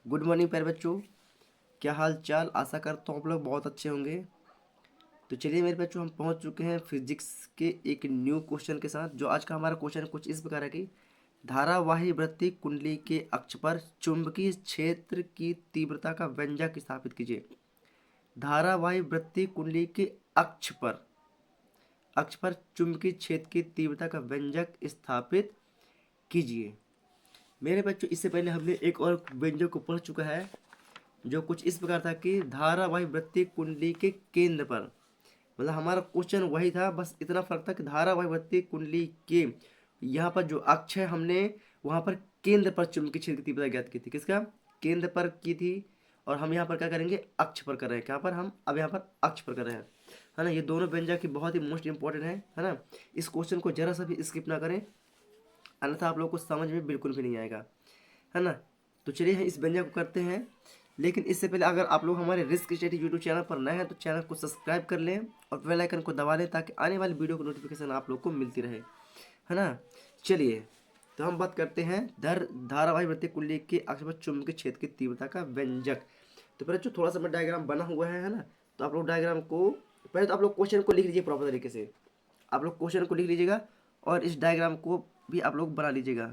Good morning प्यारे बच्चों। क्या हाल चाल? आशा करता हूँ आप लोग बहुत अच्छे होंगे। तो चलिए मेरे बच्चों, हम पहुँच चुके हैं फिजिक्स के एक न्यू क्वेश्चन के साथ। जो आज का हमारा क्वेश्चन कुछ इस प्रकार है कि धारावाही वृत्तीय कुंडली के अक्ष पर चुंबकीय क्षेत्र की तीव्रता का व्यंजक स्थापित कीजिए। धारावाही वृत्तीय कुंडली के अक्ष पर चुंबकीय क्षेत्र की तीव्रता का व्यंजक स्थापित कीजिए। मेरे बच्चों, इससे पहले हमने एक और व्यंजक को पढ़ चुका है जो कुछ इस प्रकार था कि धारावाही वृत्तीय कुंडली के केंद्र पर, मतलब हमारा क्वेश्चन वही था, बस इतना फर्क था कि धारावाही वृत्तीय कुंडली के यहाँ पर जो अक्ष है, हमने वहाँ पर केंद्र पर चुंबकीय क्षेत्र की तीव्रता ज्ञात की थी। किसका? केंद्र पर की थी। और हम यहाँ पर क्या करेंगे? अक्ष पर कर रहे हैं। क्या पर? हम अब यहाँ पर अक्ष पर कर रहे हैं, है ना। ये दोनों व्यंजक की बहुत ही मोस्ट इंपॉर्टेंट है ना। इस क्वेश्चन को जरा सा भी स्किप ना करें, अन्यथा आप लोग को समझ में बिल्कुल भी नहीं आएगा, है ना। तो चलिए हम इस व्यंजक को करते हैं। लेकिन इससे पहले अगर आप लोग हमारे रिस्क स्टडी यूट्यूब चैनल पर नए हैं तो चैनल को सब्सक्राइब कर लें और बेल आइकन को दबा लें ताकि आने वाली वीडियो की नोटिफिकेशन आप लोग को मिलती रहे, है ना। चलिए, तो हम बात करते हैं धारावाही वृत्तीय कुंडली के अक्ष पर चुंबकीय क्षेत्र की तीव्रता का व्यंजक। तो पहले जो थोड़ा सा मैं डायग्राम बना हुआ है ना, तो आप लोग डायग्राम को पहले तो आप लोग क्वेश्चन को लिख लीजिए प्रॉपर तरीके से। आप लोग क्वेश्चन को लिख लीजिएगा और इस डायग्राम को भी आप लोग बना लीजिएगा।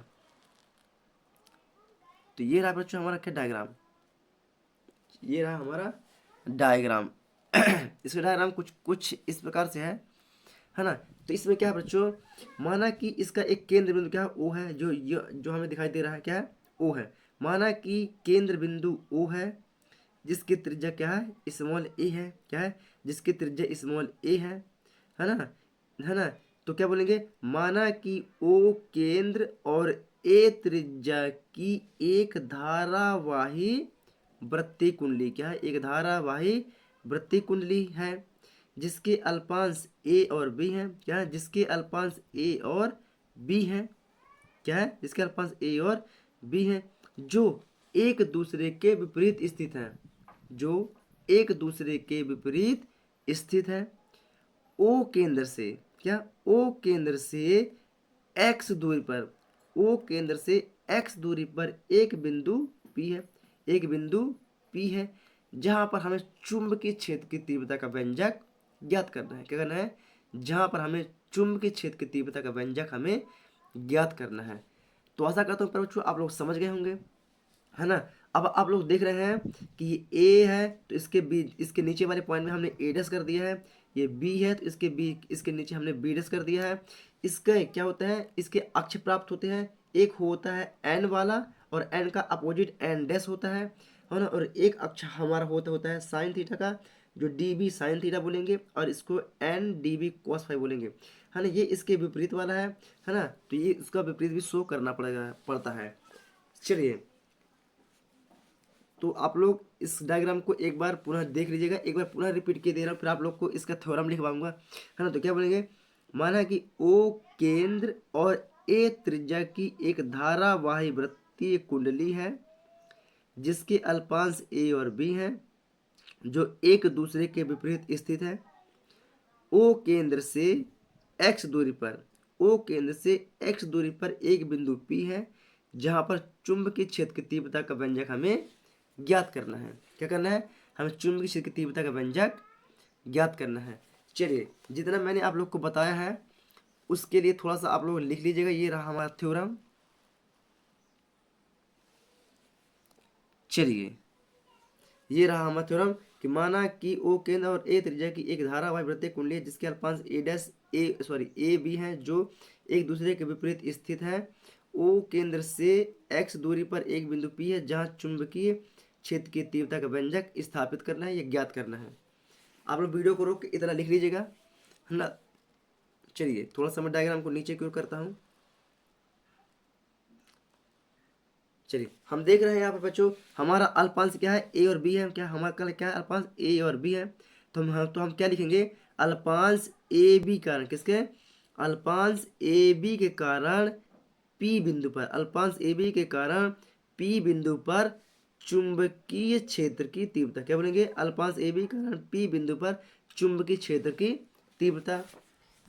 तो ये रहा बच्चों हमारा क्या डायग्राम, ये रहा हमारा डायग्राम। इसका डायग्राम कुछ कुछ इस प्रकार से है ना। तो इसमें क्या है बच्चों, माना कि इसका एक केंद्र बिंदु क्या है? ओ है। जो हमें दिखाई दे रहा है क्या है? ओ है। माना कि केंद्र बिंदु ओ है जिसकी त्रिज्या क्या है? स्मॉल ए है। क्या है? जिसकी त्रिज्या स्मॉल ए है ना, है ना। तो क्या बोलेंगे? माना कि ओ केंद्र और ए त्रिज्या की एक धारावाही वृत्तीय कुंडली, क्या है? एक धारावाही वृत्तीय कुंडली है जिसके अल्पांश ए और बी हैं। क्या है? जिसके अल्पांश ए और बी हैं। क्या है? जिसके अल्पांश ए और बी हैं, जो एक दूसरे के विपरीत स्थित हैं। जो एक दूसरे के विपरीत स्थित है। ओ केंद्र से, क्या? ओ केंद्र से एक्स दूरी पर, ओ केंद्र से एक्स दूरी पर एक बिंदु पी है। एक बिंदु पी है जहां पर हमें चुंबकीय क्षेत्र की तीव्रता का व्यंजक ज्ञात करना है। क्या करना है? जहां पर हमें चुंबकीय क्षेत्र की तीव्रता का व्यंजक हमें ज्ञात करना है। तो आशा करता हूँ बच्चों आप लोग समझ गए होंगे, है ना। अब आप लोग देख रहे हैं कि ये ए है तो इसके बी, इसके नीचे वाले पॉइंट में हमने ए डस कर दिया है। ये बी है तो इसके बी, इसके नीचे हमने बी डस कर दिया है। इसके क्या होता है? इसके अक्ष प्राप्त होते हैं। एक होता है एन वाला और एन का अपोजिट एन डैश होता है ना। और एक अक्ष हमारा होता है साइन थीटा का, जो डी बी साइन थीटा बोलेंगे और इसको n d B cos phi बोलेंगे, है ना। ये इसके विपरीत वाला है ना। तो ये इसका विपरीत भी शो करना पड़ता है। चलिए, तो आप लोग इस डायग्राम को एक बार पुनः देख लीजिएगा, एक बार पुनः रिपीट किए दे रहा हूँ, फिर आप लोग को इसका थ्योरम लिखवाऊंगा, है ना। तो क्या बोलेंगे? माना कि ओ केंद्र और ए त्रिज्या की एक धारावाही वृत्तीय कुंडली है जिसके अल्पांश ए और बी हैं, जो एक दूसरे के विपरीत स्थित है। ओ केंद्र से एक्स दूरी पर, ओ केंद्र से एक्स दूरी पर एक बिंदु पी है जहां पर चुंबकीय क्षेत्र की तीव्रता का व्यंजक हमें ज्ञात करना है। क्या करना है? हमें चुंबकीय क्षेत्र की तीव्रता का व्यंजक ज्ञात करना है। चलिए, जितना मैंने आप लोग को बताया है उसके लिए थोड़ा सा आप लोग लिख लीजिएगा। ये रहा हमारा थ्योरम। चलिए, ये रहा हमारा थ्योरम कि माना कि ओ केंद्र और ए त्रिज्या की एक धारावाही वृत्तीय कुंडली है जिसके अल्पांश ए बी हैं, जो एक दूसरे के विपरीत स्थित है। ओ केंद्र से एक्स दूरी पर एक बिंदु पी है जहां चुंबकीय क्षेत्र की तीव्रता का व्यंजक स्थापित करना है, यह ज्ञात करना है। आप लोग वीडियो को रोक के इतना लिख लीजिएगा, है ना। चलिए, थोड़ा सा मैं डायग्राम को नीचे क्यों करता हूँ। चलिए, हम देख रहे हैं यहाँ पर बच्चों हमारा अल्पांश क्या है? ए और बी है। क्या हमारा कल क्या है? अल्पांश ए और बी है। तो हम क्या लिखेंगे? अल्पांश ए बी कारण, किसके? अल्पांश ए बी के कारण पी बिंदु पर, अल्पांश ए बी के कारण पी बिंदु पर चुंबकीय क्षेत्र की तीव्रता, क्या बोलेंगे? अल्पांश ए बी के कारण पी बिंदु पर चुंबकीय क्षेत्र की तीव्रता।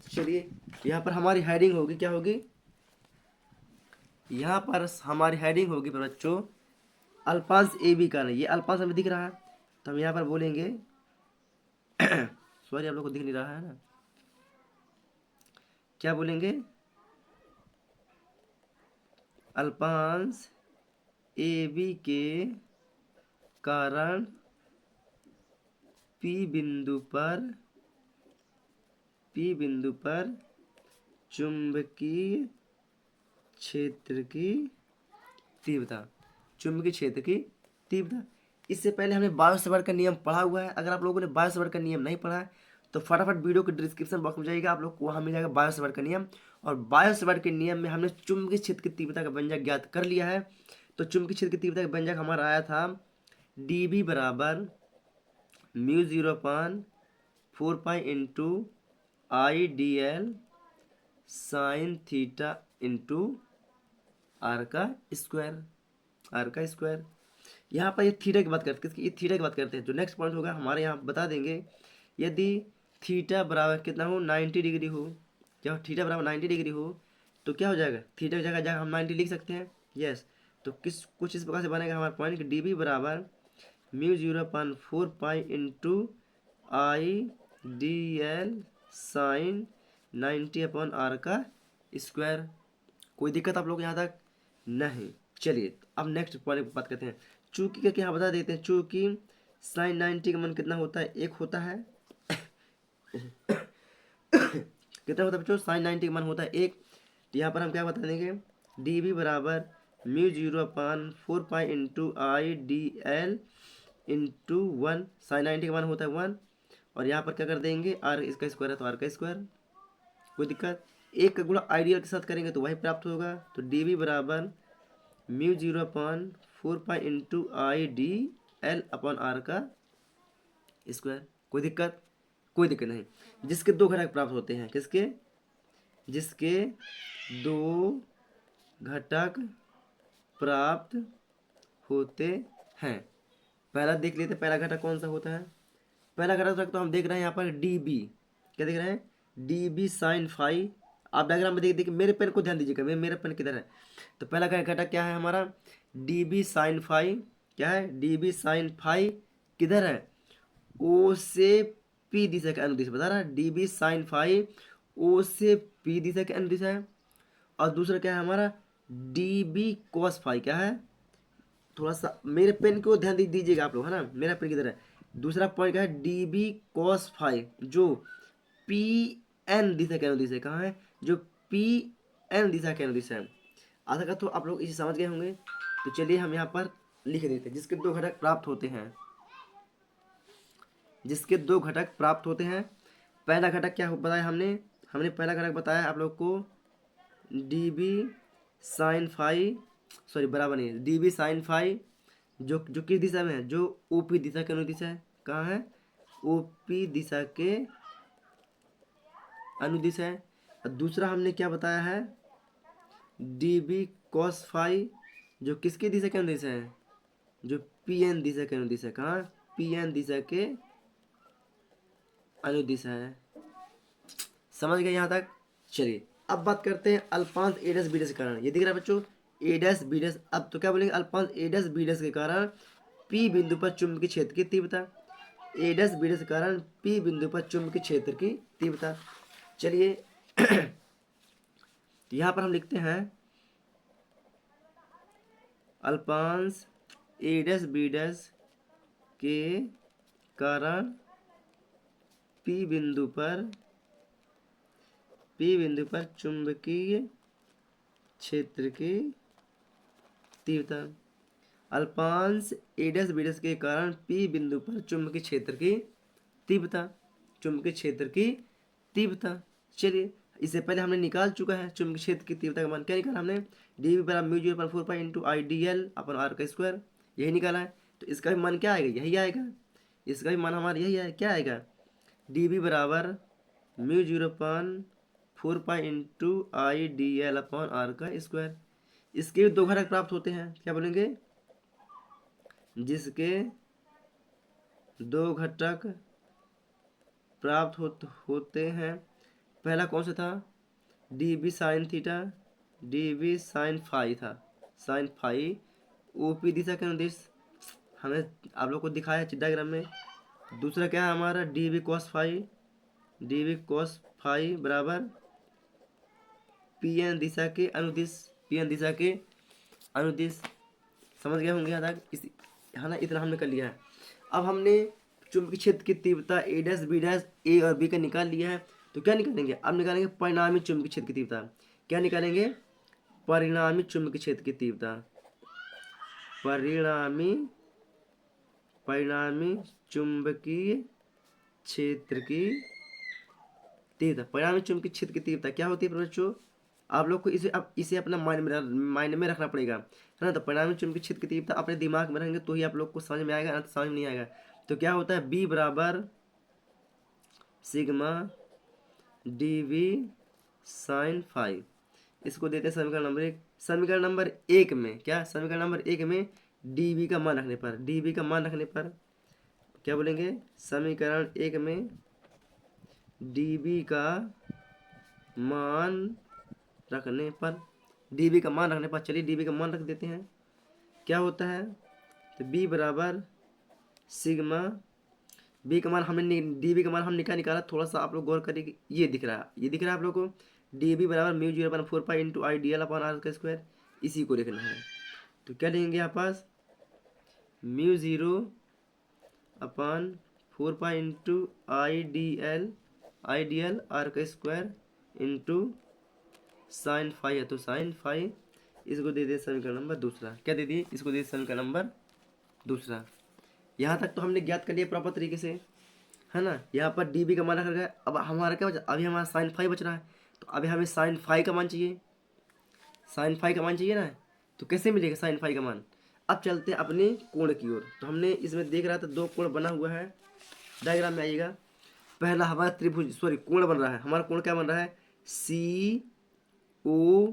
चलिए, यहाँ पर हमारी हेडिंग होगी, क्या होगी? यहाँ पर हमारी हेडिंग होगी बच्चों अल्पांश ए बी कारण, ये अल्पांश हमें दिख रहा है तो हम यहाँ पर बोलेंगे सॉरी आप लोग को दिख नहीं रहा है ना, क्या बोलेंगे, अल्पांश ए बी के कारण पी बिंदु पर चुंबकीय क्षेत्र की तीव्रता, चुंबकीय क्षेत्र की तीव्रता। इससे पहले हमने बायो-सावर्ट का नियम पढ़ा हुआ है। अगर आप लोगों ने बायो-सावर्ट का नियम नहीं पढ़ा है तो फटाफट वीडियो के डिस्क्रिप्शन बॉक्स में जाइएगा, आप लोग को वहाँ मिल जाएगा बायो-सावर्ट का नियम। और बायो-सावर्ट के नियम में हमने चुंबकीय क्षेत्र की तीव्रता का व्यंजक ज्ञात कर लिया है। तो चुंबकीय क्षेत्र की तीव्रता का व्यंजक हमारा आया था dB बराबर μ0/4 into IDL sine theta into R का स्क्वायर। यहाँ पर ये थीटा की बात करते हैं, किसकी, ये थीटा की बात करते हैं। जो नेक्स्ट पॉइंट होगा हमारे यहाँ बता देंगे, यदि थीटा बराबर कितना हो 90 डिग्री हो, जब थीटा बराबर 90 डिग्री हो तो क्या हो जाएगा, थीटा की जगह हम 90 लिख सकते हैं। यस, तो कुछ इस प्रकार से बनेगा हमारा पॉइंट कि dB बराबर μ0/4 इंटू IDL साइन 90/r का स्क्वायर। कोई दिक्कत आप लोग यहाँ तक नहीं। चलिए अब नेक्स्ट पॉइंट पर बात करते हैं। चूंकि का क्या बता देते हैं, चूंकि साइन 90 का मान कितना होता है, 1 होता है कितना होता है बच्चों, साइन 90 का मान होता है 1। तो यहाँ पर हम क्या बता देंगे, dB बराबर μ0/4 इंटू IDL इंटू 1, साइन 90 का मान होता है 1। और यहाँ पर क्या कर देंगे, आर इसका स्क्वायर है तो आर का स्क्वायर। कोई दिक्कत, एक का गुणा आइडियल के साथ करेंगे तो वही प्राप्त होगा। तो dB बराबर μ0/4 इंटू IDL/r का स्क्वायर। कोई दिक्कत नहीं। जिसके दो घटक प्राप्त होते हैं, जिसके दो घटक प्राप्त होते हैं। पहला देख लेते हैं, पहला घटक कौन सा होता है। पहला घटक तो हम देख रहे हैं यहाँ पर dB, क्या देख रहे हैं, dB साइन फाई। आप डायग्राम में देखिए, मेरे पेन को ध्यान दीजिएगा, मेरा पेन किधर है। तो पहला घटक क्या है हमारा, dB साइन फाई। क्या है, dB साइन फाई किधर है, O से P दिशा के अनुदिश बता रहा है। dB साइन फाई O से P दिशा के अनुदिश है। और दूसरा क्या है हमारा, dB कॉस फाई। क्या है, थोड़ा सा मेरे पेन को ध्यान दीजिएगा आप लोग, है ना, मेरा पेन किधर है। दूसरा पॉइंट क्या है, dB कॉस फाई जो PN दिशा के अनुदिश है। कहाँ है, जो PN दिशा के अनुदिश है। आशा करता हूँ आप लोग इसे समझ गए होंगे। तो चलिए हम यहाँ पर लिख देते हैं, जिसके दो घटक प्राप्त होते हैं। पहला घटक क्या बताया हमने पहला घटक बताया आप लोग को dB साइन फाई, सॉरी बराबर नहीं, dB साइन फाई जो किस दिशा में है, जो OP दिशा के अनुदिश है। कहाँ है, OP दिशा के अनुदिश है। और दूसरा हमने क्या बताया है, dB कॉस फाई जो किसकी दिशा के अनुदिश है, जो PN दिशा के अनुदिश है। कहाँ, PN दिशा के अनुदिश है। समझ गए यहाँ तक। चलिए अब बात करते हैं अल्पांश A डैश B डैश के कारण। ये दिख रहा है बच्चों, A डैश B डैश। अब तो क्या बोलेंगे, अल्पांश A डैश B डैश के कारण P बिंदु पर चुंबकीय क्षेत्र की तीव्रता। A डैश B डैश के कारण P बिंदु पर चुंबकीय क्षेत्र की तीव्रता। चलिए यहाँ पर हम लिखते हैं अल्पांश A डैश B डैश के कारण P बिंदु पर चुंबकीय क्षेत्र की तीव्रता। अल्पांश A डैश B डैश के कारण P बिंदु पर चुंबकीय क्षेत्र की तीव्रता। चलिए इससे पहले हमने निकाल चुका है चुंबकीय क्षेत्र की तीव्रता का मान। क्या निकाला हमने, dB बराबर μ0/4 इंटू IDL/r का स्क्वायर, यही निकाला है। तो इसका भी मान क्या आएगा, यही आएगा। इसका भी मान हमारा यही है, क्या आएगा, dB बराबर μ0/4 इंटू IDL/r का स्क्वायर। इसके दो घटक प्राप्त होते हैं। क्या बोलेंगे, जिसके दो घटक प्राप्त होते हैं। पहला कौन सा था, dB sine theta, dB sine phi था, साइन फाई ओपी दिशा के अनुदिश हमें आप लोग को दिखाया है डायग्राम में। दूसरा क्या है हमारा डी वी कॉस फाई बराबर पी एन दिशा के अनुदिश, पी एन दिशा के अनुदिश। समझ गए होंगे यहाँ तक, इस है ना, इतना हमने कर लिया है। अब हमने चुंबकीय क्षेत्र की तीव्रता ए डैश बी डैश ए और बी का निकाल लिया है, तो क्या निकालेंगे, अब निकालेंगे परिणामी चुंबकीय क्षेत्र की तीव्रता। क्या निकालेंगे, परिणामी चुंबकीय क्षेत्र की तीव्रता, परिणामी चुंबकीय क्षेत्र की तीव्रता। परिणामी चुंबकीय क्षेत्र की तीव्रता क्या होती है बच्चों, आप लोग को इसे अपना माइंड में रखना पड़ेगा, है ना। तो परिणामी चुंबकीय क्षेत्र की तीव्रता अपने दिमाग में रहेंगे तो ही आप लोग को समझ में आएगा, ना तो समझ में नहीं आएगा। तो क्या होता है, बी बराबर sigma d V sine five. इसको देते हैं समीकरण नंबर 1। समीकरण नंबर 1 में क्या, समीकरण नंबर 1 में डी वी का मान रखने पर, डी वी का मान रखने पर क्या बोलेंगे, समीकरण 1 में डी वी का मान रखने पर, डी वी का मान रखने पर, चलिए डी वी का मान रख देते हैं। क्या होता है, तो बी बराबर सिग्मा, बी का मान हमने डी बी का मान हमने क्या निकाला, थोड़ा सा आप लोग गौर करिए, ये दिख रहा है, ये दिख रहा है आप लोग को, डी बी बराबर mu 0/4 into I D L upon R का स्क्वायर, इसी को लिखना है। तो क्या लेंगे यहाँ पास, mu 0/4 into I D L R का स्क्वायर इंटू साइन फाइव है, तो साइन फाइव, इसको दे दिए समीकरण नंबर दूसरा। क्या दे दिए, इसको दे दिए समीकरण नंबर दूसरा। यहाँ तक तो हमने ज्ञात कर लिया प्रॉपर तरीके से, है ना। यहाँ पर डी बी का मान रखा गया। अब हमारा क्या बचा, अभी हमारा साइन फाइव बच रहा है, तो अभी हमें साइन फाइव का मान चाहिए, साइन फाइव का मान चाहिए ना। तो कैसे मिलेगा साइन फाइव का मान, अब चलते हैं अपने कोण की ओर। तो हमने इसमें देख रहा था दो कोण बना हुआ है, डायग्राम में आइएगा। पहला हमारा त्रिभुज कोण बन रहा है, हमारा कोण क्या बन रहा है, सी ओ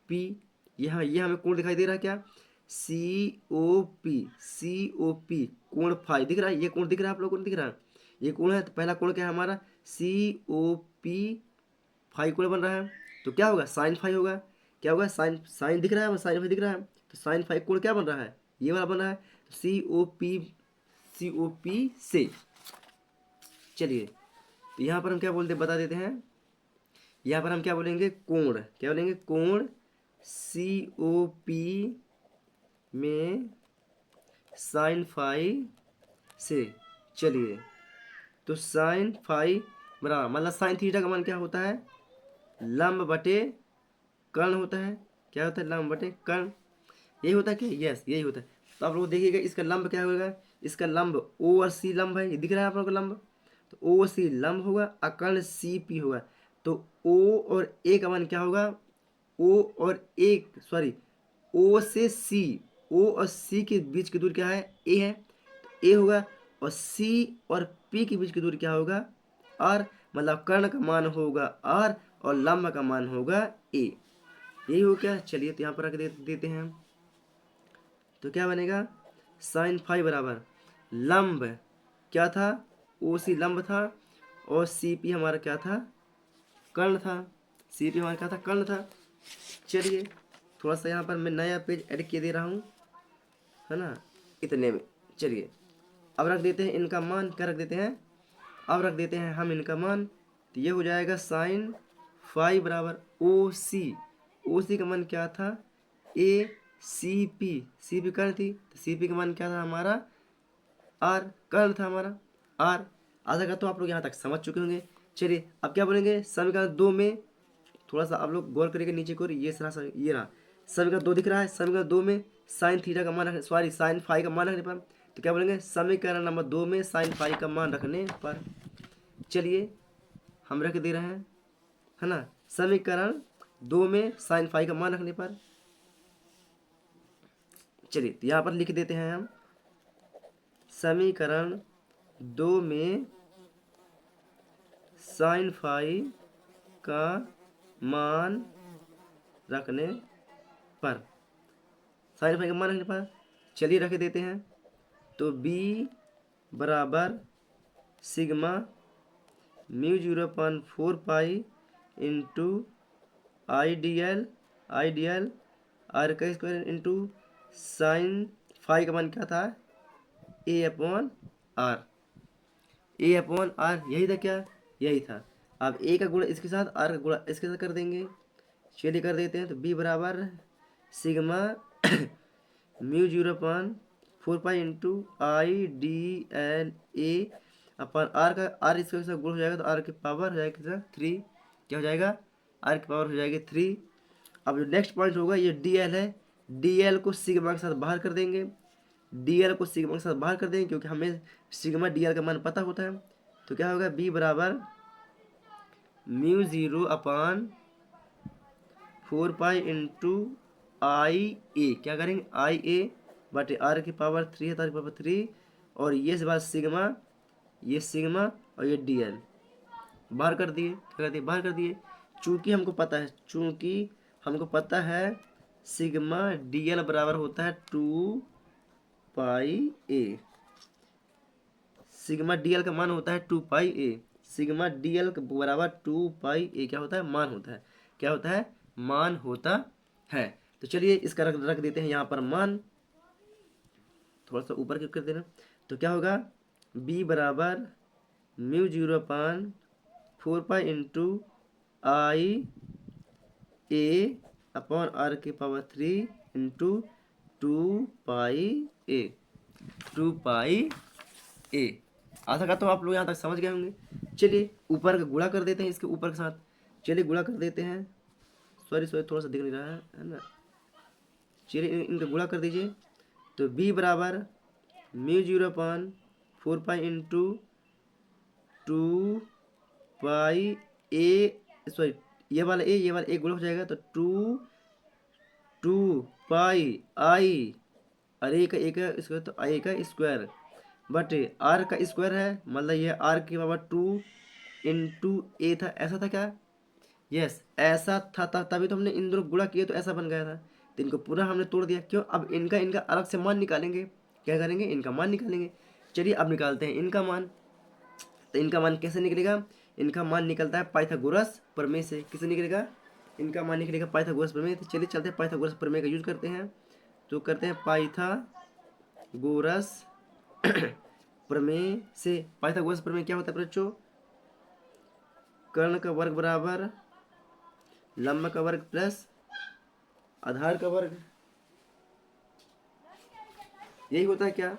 पी, यहाँ ये हमें कोण दिखाई दे रहा है क्या, सी ओ पी कोण फाइव दिख रहा है, ये कोण दिख रहा है आप लोगों को, दिख रहा है ये कोण है। तो पहला कोण क्या है हमारा, सी ओ पी फाइव कोण बन रहा है, तो क्या होगा, साइन फाइव होगा। क्या होगा, साइन साइन दिख रहा है, साइन फाइव दिख रहा है, तो साइन फाइव कोण क्या बन रहा है, ये वाला बन रहा है। तो सी ओ पी से, चलिए तो यहाँ पर हम क्या बोलते बता देते हैं, यहाँ पर हम क्या बोलेंगे, कोण, क्या बोलेंगे, कोण सी ओ पी में साइन फाइव से। चलिए तो साइन फाइव बराबर, मतलब साइन थीटा का मान क्या होता है, लंब बटे कर्ण होता है। क्या होता है, लंब बटे कर्ण, यही होता है कि यस यही होता है। तो आप लोग देखिएगा इसका लंब क्या होगा, इसका लंब ओ और सी लंब है, ये दिख रहा है आप लोगों को लंब, तो ओ और सी लंब होगा और कर्ण सी पी होगा। तो ओ और ए का मान क्या होगा, ओ और एक सॉरी ओ से सी, ओ और सी के बीच की दूरी क्या है, ए है, तो ए होगा, और सी और पी के बीच की दूरी क्या होगा, आर, मतलब कर्ण का मान होगा आर और लंब का मान होगा ए, यही हो क्या। चलिए तो यहाँ पर रख देते हैं, तो क्या बनेगा, साइन फाइव बराबर लंब क्या था, ओ सी लंब था, और सी पी हमारा क्या था, कर्ण था, सी पी हमारा क्या था, कर्ण था। चलिए थोड़ा सा यहाँ पर मैं नया पेज ऐड किए दे रहा हूँ, है ना, इतने में। चलिए अब रख देते हैं इनका मान, क्या रख देते हैं, अब रख देते हैं हम इनका मान। तो ये हो जाएगा साइन फाइव बराबर ओ सी का मान क्या था, ए सी पी कर्ण थी, तो सी पी का मान क्या था हमारा, आर कर्ण था हमारा, आर। आधा का तो आप लोग यहाँ तक समझ चुके होंगे। चलिए अब क्या बोलेंगे, समीकरण 2 में थोड़ा सा आप लोग गौर करेंगे नीचे को, ये रहा समीकरण 2 दिख रहा है। समीकरण 2 में साइन थीटा का मान रखने, साइन फाइव का मान रखने पर, तो क्या बोलेंगे, समीकरण नंबर 2 में साइन फाइव का मान रखने पर। चलिए हम रख दे रहे हैं, है ना, समीकरण 2 में साइन फाइव का मान रखने पर। चलिए तो यहाँ पर लिख देते हैं हम, समीकरण 2 में साइन फाइव का मान रखने पर, साइन फाइव का मान रखने पर। चलिए रख देते हैं, तो b बराबर sigma mu 0/4 into I D L R का स्क्वायर इंटू साइन फाई का मान क्या था, A upon R, A upon R, यही था क्या, यही था। अब ए का गुणा इसके साथ, आर का गुणा इसके साथ कर देंगे। चलिए कर देते हैं। तो बी बराबर sigma mu 0/4 pi into I D L A upon R का, आर इसके साथ गुण हो जाएगा तो आर की पावर हो जाएगा कितना, 3। क्या हो जाएगा, आर की पावर हो जाएगी 3। अब जो नेक्स्ट पॉइंट होगा ये डी एल है, डी एल को सिग्मा के साथ बाहर कर देंगे, डी एल को सिग्मा के साथ बाहर कर देंगे क्योंकि हमें सिग्मा डी एल का मान पता होता है। तो क्या होगा, बी बराबर म्यू 0/4 पाई इंटू आई ए, क्या करेंगे, आई ए बटे आर की पावर 3 है, तो आर की पावर 3, और ये से बाद सिग्मा, ये सिग्मा और ये डी एल बाहर कर दिए, क्या कर दिए, बाहर कर दिए। चूंकि हमको पता है, चूंकि हमको पता है सिग्मा डी एल बराबर होता है 2 पाई ए, सिग्मा डी एल का मान होता है 2 पाई ए, सिग्मा डी एल बराबर 2 पाई ए क्या होता है, मान होता है, क्या होता है, मान होता है। तो चलिए इसका रख देते हैं यहाँ पर मान, थोड़ा सा ऊपर क्लिक कर देना। तो क्या होगा, बी बराबर mu 0/4 pi into I A upon R की power 3 into 2 pi A, 2 pi A. आशा करता हूँ आप लोग यहाँ तक समझ गए होंगे। चलिए ऊपर का गुणा कर देते हैं इसके ऊपर के साथ, चलिए गुणा कर देते हैं। सॉरी थोड़ा सा दिख नहीं रहा है ना। चलिए इनका गुणा कर दीजिए। तो b बराबर म्यू 0/4 पाई इंटू 2 पाई ए, सॉरी ये वाला ए गुणा हो जाएगा तो 2 पाई अरे एक स्क्वायर, तो आई का स्क्वायर बटे आर का स्क्वायर है, मतलब ये आर की पावर 2 इंटू ए था, ऐसा था क्या, यस ऐसा था, तभी तो हमने इन दोनों गुणा किए तो ऐसा बन गया था। तो इनको पूरा हमने तोड़ दिया, क्यों, अब इनका अलग से मान निकालेंगे, क्या करेंगे, इनका मान निकालेंगे। चलिए अब निकालते हैं इनका मान। तो इनका मान कैसे निकलेगा, इनका मान निकलता है पाइथागोरस प्रमेय से। किसे निकलेगा, इनका मान निकलेगा पाइथागोरस प्रमेय। तो चलिए चलते हैं पाइथागोरस प्रमेय का यूज करते हैं। तो करते हैं पाइथागोरस प्रमेय से। पाइथागोरस प्रमेय क्या होता है बच्चों, कर्ण का वर्ग बराबर लंब का वर्ग प्लस आधार का वर्ग, यही होता है क्या,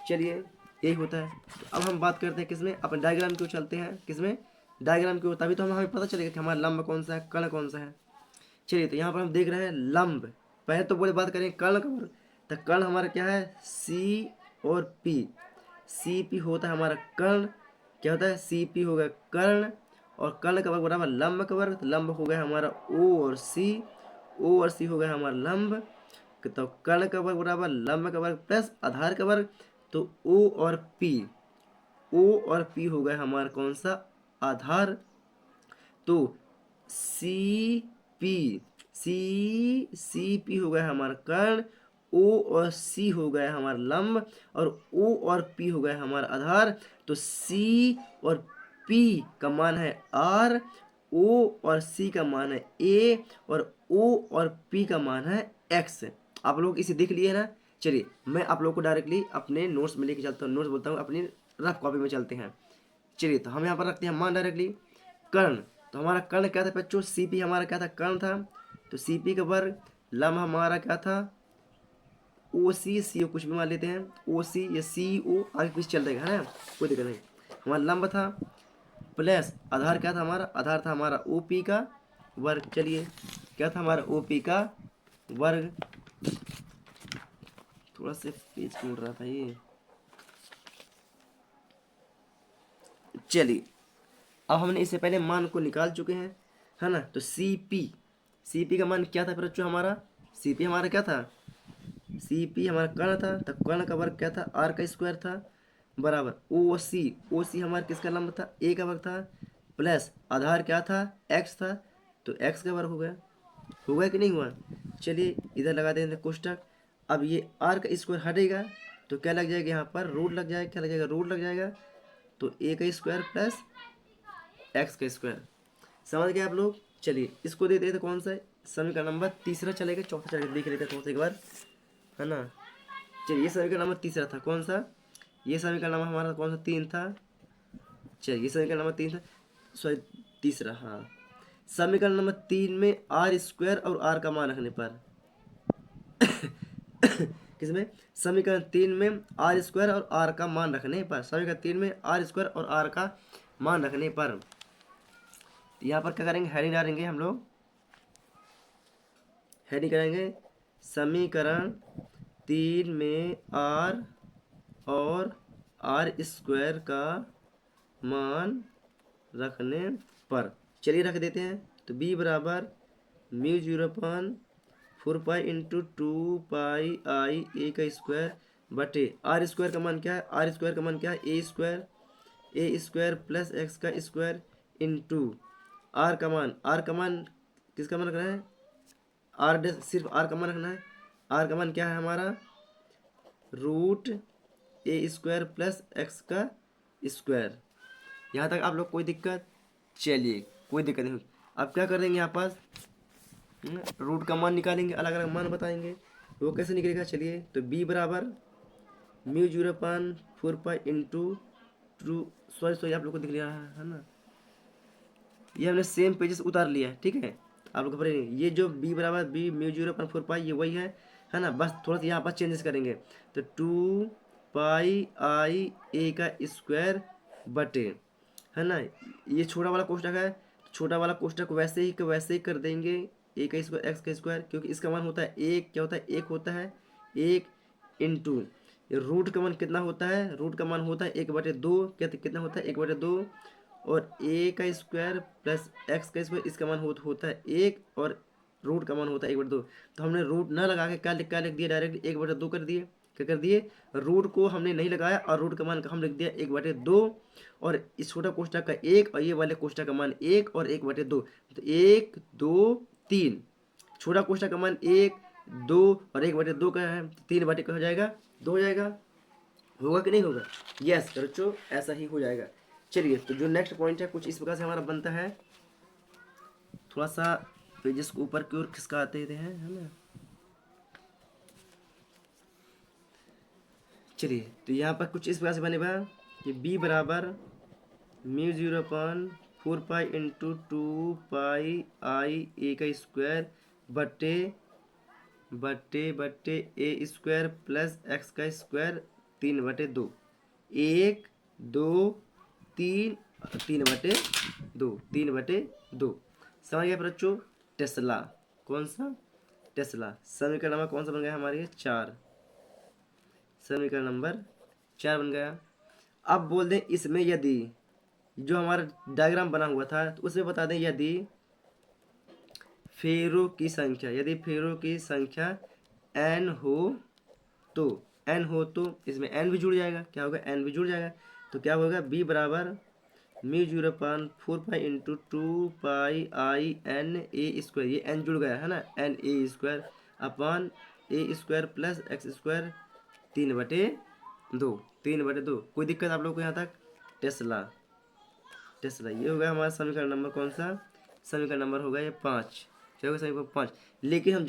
चलिए यही होता है। तो अब हम बात करते हैं किसमें, अपने डायग्राम क्यों चलते हैं, किसमें, डायग्राम क्यों, तभी तो हमें पता चलेगा कि हमारा लंब कौन सा है, कर्ण कौन सा है। चलिए तो यहाँ पर हम देख रहे हैं लंब, पहले तो बोले बात करें कर्ण का वर्ग। तो कर्ण हमारा क्या है, सी और पी, सी पी होता है हमारा कर्ण, क्या होता है, सी पी हो गया कर्ण, और कर्ण का वर्ग बराबर लंब का वर्ग। तो लंब हो गया हमारा ओ और सी, ओ और सी हो गया हमारा लंब। तो कर्ण का वर्ग बराबर लंब का वर्ग प्लस आधार का वर्ग। तो ओ और पी, ओ और पी हो गया हमारा कौन सा, आधार। तो सी पी, सी पी हो गया हमारा कर्ण, ओ और सी हो गया हमारा लंब, और ओ और पी हो गया हमारा आधार। तो सी और पी का मान है आर, ओ और सी का मान है ए, और ओ और पी का मान है एक्स। आप लोग इसे देख लिए ना। चलिए मैं आप लोग को डायरेक्टली अपने नोट्स में लेके चलता हूँ, नोट्स बोलता हूँ, अपनी रफ कॉपी में चलते हैं। चलिए तो हम यहाँ पर रखते हैं मान डायरेक्टली। कर्ण, तो हमारा कर्ण क्या था बच्चों, सी पी हमारा क्या था, कर्ण था। तो सी पी का वर्ग, लम्ब हमारा क्या था, ओ सी, सी ओ कुछ भी मान लेते हैं, ओ सी या सी ओ आगे पीछे चल देगा, है ना, कोई दिक्कत नहीं। हमारा लंब था प्लस आधार क्या था हमारा, आधार था हमारा ओ पी का वर्ग। चलिए क्या था हमारा, ओ पी का वर्ग। थोड़ा से पेज टूट रहा था ये। चलिए अब हमने इससे पहले मान को निकाल चुके हैं, है ना। तो सी पी का मान क्या था फिर बच्चों हमारा, सी पी हमारा क्या था, सी पी हमारा कर्ण था। तो कर्ण का वर्ग क्या था, आर का स्क्वायर था, बराबर ओ सी हमारा किसका लंब था, ए का वर्ग था, प्लस आधार क्या था, एक्स था। तो एक्स का वर्ग हो गया कि नहीं हुआ। चलिए इधर लगा देंगे कोष्टक। अब ये आर का स्क्वायर हटेगा तो क्या लग जाएगा, यहाँ पर रूट लग जाएगा, क्या लग जाएगा, रूट लग जाएगा। तो ए का स्क्वायर प्लस एक्स का स्क्वायर, समझ गए आप लोग। चलिए इसको दे देते कौन सा है, समीकरण नंबर तीसरा चलेगा, चौथा चलेगा, देख लेते हैं थोड़ा सा एक बार। है ना। चलिए ये समीकरण नंबर तीसरा था, कौन सा, ये समीकरण नंबर हमारा कौन सा, 3 था। चलिए ये समीकरण नंबर 3 था, सॉरी तीसरा, हाँ। समीकरण नंबर 3 में आर स्क्वायर और आर का मान रखने पर किसमें, समीकरण 3 में आर स्क्वायर और आर का मान रखने पर, समीकरण 3 में आर स्क्वायर और आर का मान रखने पर यहाँ पर क्या करेंगे, हेडिंग डालेंगे हम लोग, हेडिंग करेंगे समीकरण 3 में आर और आर स्क्वायर का मान रखने पर। चलिए रख देते हैं, तो b बराबर mu 0/4 pi into 2 pi i a का स्क्वायर बटे आर स्क्वायर का मान क्या है, आर स्क्वायर का मान क्या है, ए स्क्वायर प्लस एक्स का स्क्वायर इंटू आर का मान किसका मान रखना है, आर डे सिर्फ आर का मान रखना है। आर का मान क्या है हमारा, रूट ए स्क्वायर प्लस एक्स का स्क्वायर। यहाँ तक आप लोग कोई दिक्कत, चलिए कोई दिक्कत नहीं। अब क्या कर देंगे यहाँ पास, रूट का मान निकालेंगे, अलग अलग मान बताएंगे, वो कैसे निकलेगा। चलिए तो b बराबर mu 0/4 pi into two, sorry आप लोग को दिख रहा है ना, ये हमने सेम पेजेस उतार लिया है, ठीक है। आप लोग घबराइए नहीं, ये जो b बराबर b म्यू 0/4 पाई ये वही है ना, बस थोड़ा सा यहाँ पर चेंजेस करेंगे। तो 2 पाई i a का स्क्वायर बटे, है ना, ये छोटा वाला कोष्टक है, छोटा वाला कोष्टक वैसे ही कर देंगे, ए का स्क्वायर एक्स का स्क्वायर, क्योंकि इसका मान होता है एक, क्या होता है, एक होता है, एक इंटू रूट का मान कितना होता है, रूट का मान होता है 1/2, कितना होता है 1/2, और ए का स्क्वायर प्लस एक्स का स्क्वायर, इसका मान होता है एक, और रूट का मान होता है 1/2। तो हमने रूट ना लगा के क्या लिख दिया, डायरेक्ट 1/2 कर दिए। क्या कर दिए, रूट को हमने नहीं लगाया और रूट का मान हम लिख दिया 1/2, और इस छोटा कोष्टक का एक और ये वाले कोष्टक का मान एक और 1/2, तो 1 2 3, छोटा कोष्टक का मान 1 2 और 1/2 का है, 3 का हो जाएगा, 2 हो जाएगा, होगा कि नहीं होगा, यस बच्चों ऐसा ही हो जाएगा। चलिए तो जो नेक्स्ट पॉइंट है कुछ इस प्रकार से हमारा बनता है, थोड़ा सा पेजेस को ऊपर की ओर खिसकाते हैं, है ना। चलिए तो यहाँ पर कुछ इस प्रकार से बनेगा कि b बराबर mu 0/4 pi into 2 pi i a का स्क्वायर बटे बटे ए स्क्वायर प्लस एक्स का स्क्वायर 3/2, 1 2 3, 3/2 समझ गया बच्चों। टेस्ला, कौन सा, टेस्ला। समीकरण नंबर कौन सा बन गया हमारे, 4, समीकरण नंबर 4 बन गया। अब बोल दें इसमें यदि जो हमारा डायग्राम बना हुआ था तो उसमें बता दें यदि फेरों की संख्या, यदि फेरों की संख्या n हो तो, n हो तो इसमें n भी जुड़ जाएगा, क्या होगा, n भी जुड़ जाएगा। तो क्या होगा, b बराबर mu 0/4 pi into 2 pi i n a square, ये n जुड़ गया है ना, n a square upon A square plus x square 3/2। कोई दिक्कत आप लोग को यहाँ तक, टेस्ला, टेस्ला ये होगा हमारा समीकरण नंबर कौन सा, समीकरण नंबर होगा ये 5, क्या होगा समीकरण 5। लेकिन हम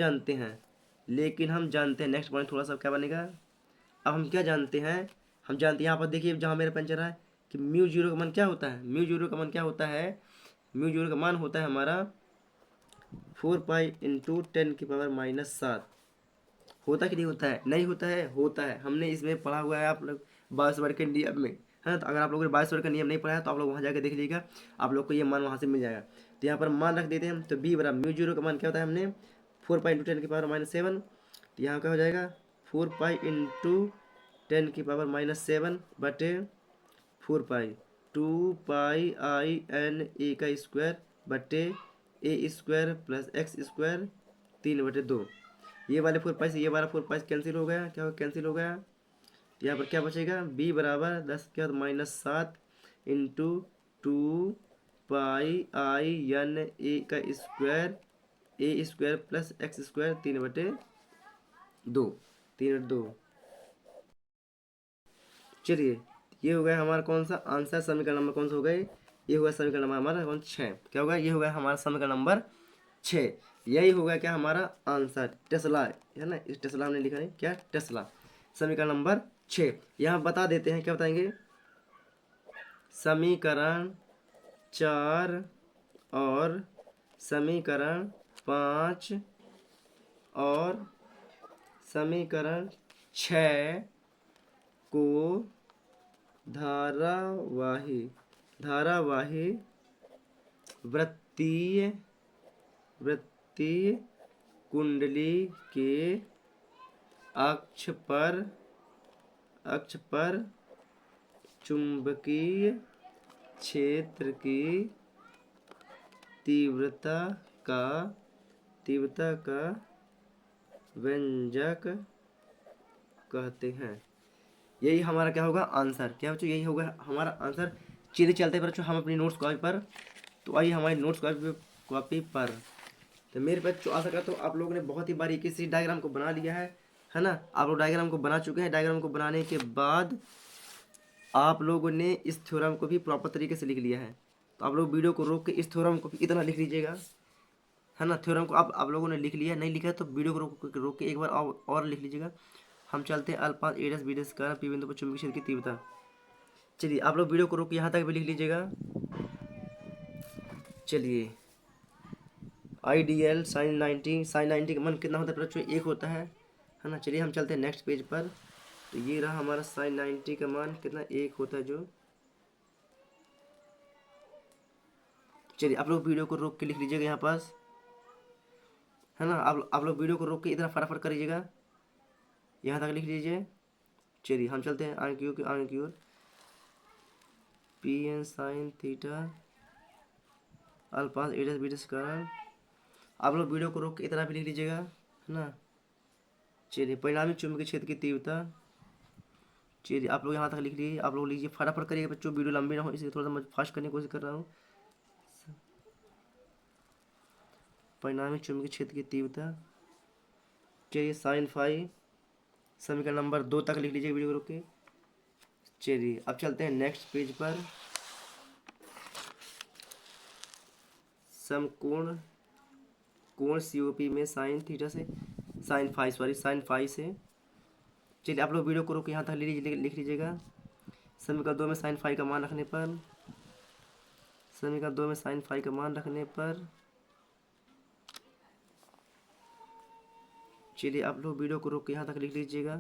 जानते हैं नेक्स्ट पॉइंट थोड़ा सा क्या बनेगा। अब हम क्या जानते हैं, हम जानते हैं यहाँ पर देखिए जहाँ मेरा पेन चल रहा है कि म्यू 0 का मान क्या होता है, म्यू 0 का मान क्या होता है, म्यू 0 का मान होता है हमारा 4 पाई इंटू 10⁻⁻7। होता कि नहीं होता है, नहीं होता है, होता है, हमने इसमें पढ़ा हुआ है, आप लोग 22 के नियम में, है ना। तो अगर आप लोगों ने 22 का नियम नहीं पढ़ा है तो आप लोग वहाँ जाकर देख लीजिएगा, आप लोग को ये मान वहाँ से मिल जाएगा। तो यहाँ पर मान रख देते हैं, तो b बराबर म्यू 0 का मान क्या होता है, हमने 4 पाई इंटू 10⁻⁷, तो यहाँ क्या हो जाएगा 4 पाई इंटू 10⁻⁷ बटे 4 पाई 2 पाई i n a का स्क्वायर बटे ए स्क्वायर प्लस एक्स स्क्वायर 3/2। ये वाले 4 पाई से ये वाला 4 पाई कैंसिल हो गया, क्या होगा, कैंसिल हो गया। यहाँ पर क्या बचेगा, b बराबर 10 के बाद -7 into 2 pi i n a का स्क्वायर ए स्क्वायर प्लस एक्स स्क्वायर 3/2। चलिए ये हो गया हमारा कौन सा आंसर, समीकरण नंबर कौन सा हो गया, ये होगा समीकरण नंबर हमारा कौन 6, क्या होगा, ये होगा हमारा समीकरण नंबर 6। यही होगा क्या हमारा आंसर, टेस्ला है ना, इस टेस्ला हमने लिखा है क्या, टेस्ला। समीकरण नंबर 6 यहाँ बता देते हैं, क्या बताएंगे, समीकरण 4 और समीकरण 5 और समीकरण 6 को धारावाही वृत्तीय कुंडली के अक्ष पर चुंबकीय क्षेत्र की तीव्रता का व्यंजक कहते हैं। यही हमारा क्या होगा आंसर, क्या बच्चों, यही होगा हमारा आंसर। चलिए चलते बच्चों हम अपनी नोट्स कॉपी पर। तो आइए हमारी नोट्स कॉपी पर। तो मेरे बच्चों आशा करता हूँ आप लोगों ने बहुत ही बारीकी से डायग्राम को बना लिया है ना। आप लोग डायग्राम को बना चुके हैं। डायग्राम को बनाने के बाद आप लोगों ने इस थ्योरम को भी प्रॉपर तरीके से लिख लिया है। तो आप लोग वीडियो को रोक के इस थ्योरम को भी इतना लिख लीजिएगा, है ना। थ्योरम को आप लोगों ने लिख लिया, नहीं लिखा है तो वीडियो को रोक के एक बार और लिख लीजिएगा। हम चलते हैं अल्पांश एडस बीडस का पी बिंदु पर चुंबकीय क्षेत्र की तीव्रता। चलिए आप लोग वीडियो को रोक के यहाँ तक भी लिख लीजिएगा। चलिए आईडीएल साइन 90 का मान कितना होता है बच्चों, 1 होता है ना। चलिए हम चलते हैं नेक्स्ट पेज पर। तो ये रहा हमारा साइन 90 का मान कितना, 1 होता है जो। चलिए आप लोग वीडियो को रोक के लिख लीजिएगा यहाँ पास, है ना। आप लोग वीडियो को रोक के इतना फटाफट कर लीजिएगा, यहाँ तक लिख लीजिए। चलिए हम चलते हैं आगे की ओर। पी एन साइन थीटा अल्पांश एडस बीडस का। आप लोग वीडियो को रोक के इतना भी लिख लीजिएगा, है ना। चलिए परिणामी चुंबकीय क्षेत्र की तीव्रता। चलिए आप लोग यहाँ तक लिख लीजिए। आप लोग लीजिए, फटाफट करिए बच्चों, वीडियो लंबी ना हो, इसलिए थोड़ा सा मैं फास्ट करने की कोशिश कर रहा हूँ। परिणामी चुंबकीय क्षेत्र की तीव्रता। चलिए साइन 5 समीकरण नंबर 2 तक लिख लीजिए वीडियो को रोक के। चलिए अब चलते हैं नेक्स्ट पेज पर। कोण सीओपी में साइन 5 से। चलिए आप लोग वीडियो को रोक के यहाँ तक लिख लीजिएगा। समीकरण 2 में साइन 5 का मान रखने पर चलिए आप लोग वीडियो को रोक के यहाँ तक लिख लीजिएगा।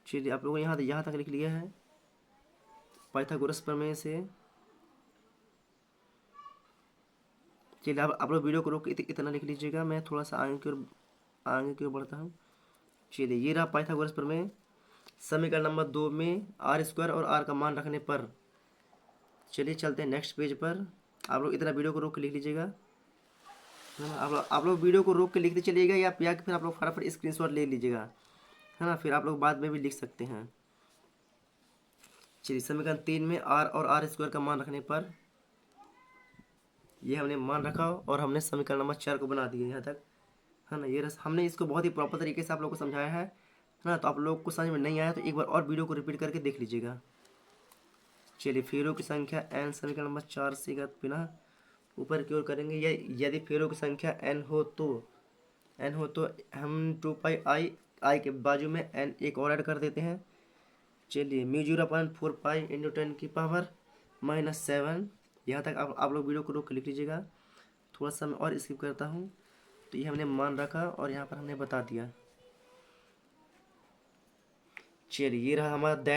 चलिए आप लोगों ने यहाँ तक लिख लिया है पाइथागोरस प्रमेय से। चलिए आप लोग वीडियो को रोक के इतना लिख लीजिएगा। मैं थोड़ा सा आगे की ओर बढ़ता हूँ। चलिए ये रहा पाइथागोरस प्रमेय। समीकरण नंबर 2 में r² और r का मान रखने पर। चलिए चलते हैं नेक्स्ट पेज पर। आप लोग इतना वीडियो को रोक के लिख लीजिएगा। आप लोग वीडियो को रोक के लिखते चलिएगा, या फिर आप लोग फटाफट स्क्रीनशॉट ले लीजिएगा, है ना। फिर आप लोग बाद में भी लिख सकते हैं। चलिए समीकरण 3 में r और r² का मान रखने पर, ये हमने मान रखा और हमने समीकरण नंबर 4 को बना दिया यहाँ तक, है ना। ये हमने इसको बहुत ही प्रॉपर तरीके से आप लोग को समझाया है ना। तो आप लोग को समझ में नहीं आया तो एक बार और वीडियो को रिपीट करके देख लीजिएगा। चलिए फेरों की संख्या n समीकरण नंबर 4 से बिना ऊपर की ओर करेंगे। यदि फेरों की संख्या n हो तो हम 2πi के बाजू में n एक और ऐड कर देते हैं। चलिए μ0/4π × 10⁻⁻7। यहाँ तक आप लोग वीडियो को रोक के लिख लीजिएगा। थोड़ा सा मैं और स्किप करता हूँ। तो ये हमने मान रखा और यहाँ पर हमने बता दिया। चलिए ये रहा हमारा